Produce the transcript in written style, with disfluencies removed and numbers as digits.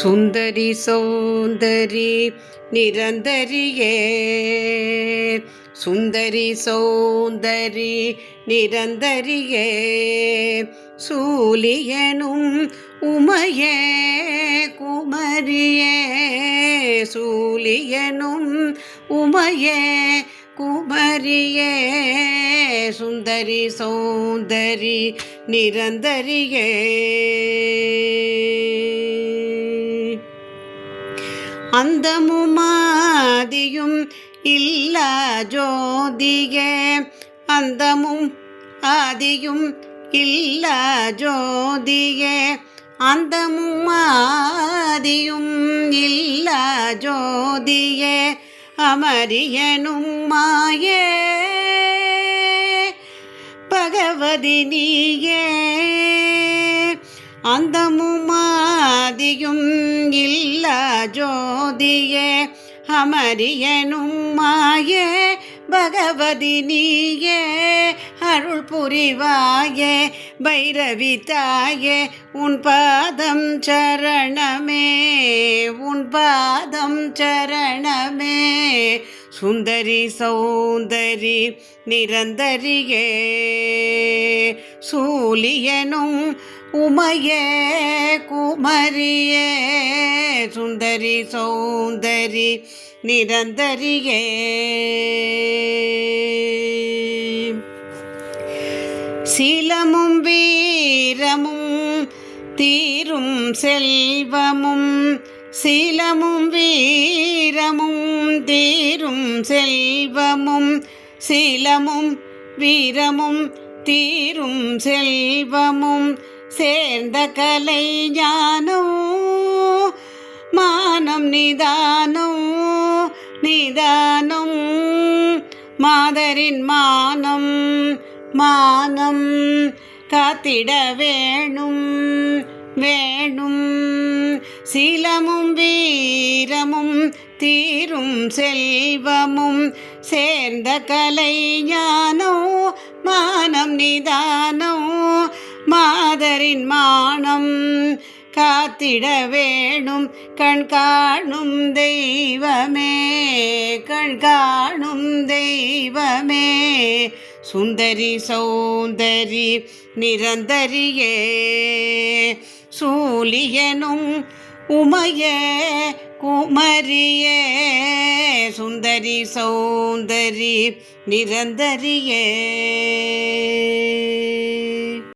சுந்தரி சௌந்தரி நிரந்தரியே சுந்தரி சௌந்தரி நிரந்தரியே சூலியனும் உமையே குமரியே சூலியனும் உமையே குமரியே சுந்தரி சௌந்தரி நிரந்தரியே அந்தமும் ஆதியும் இல்லா ஜோதியே அந்தமும் ஆதியும் இல்லா ஜோதியே அந்தமும் ஆதியும் இல்லா ஜோதியே அமரியனும் மாயே பகவதி நீயே அந்தமும் ஆதியும் இல்லா ஜோதியே அமரியனும் மாயே பகவதி நீயே அருள் புரிவாயே பைரவி தாயே உன் பாதம் சரணமே உன் பாதம் சரணமே சுந்தரி சௌந்தரி நிரந்தரியே சூலியனும் உமையே குமரியே சுந்தரி சௌந்தரி நிரந்தரியே சீலமும் வீரமும் தீரும் செல்வமும் சீலமும் வீரமும் தீரும் செல்வமும் சீலமும் வீரமும் தீரும் செல்வமும் சேர்ந்த கலை ஞானம் மானம் நிதானம் நிதானம் மாதரின் மானம் மானம் காத்திட வேணும் வேணும் சீலமும் வீரமும் தீரும் செல்வமும் சேர்ந்த கலை ஞானம் மானம் நிதானம் மாதரின் மானம் காத்திட வேணும் கண் காணும் தெய்வமே கண் காணும் தெய்வமே சுந்தரி சௌந்தரி நிரந்தரியே சூலியனும் உமையே குமரியே சுந்தரி சௌந்தரி நிரந்தரியே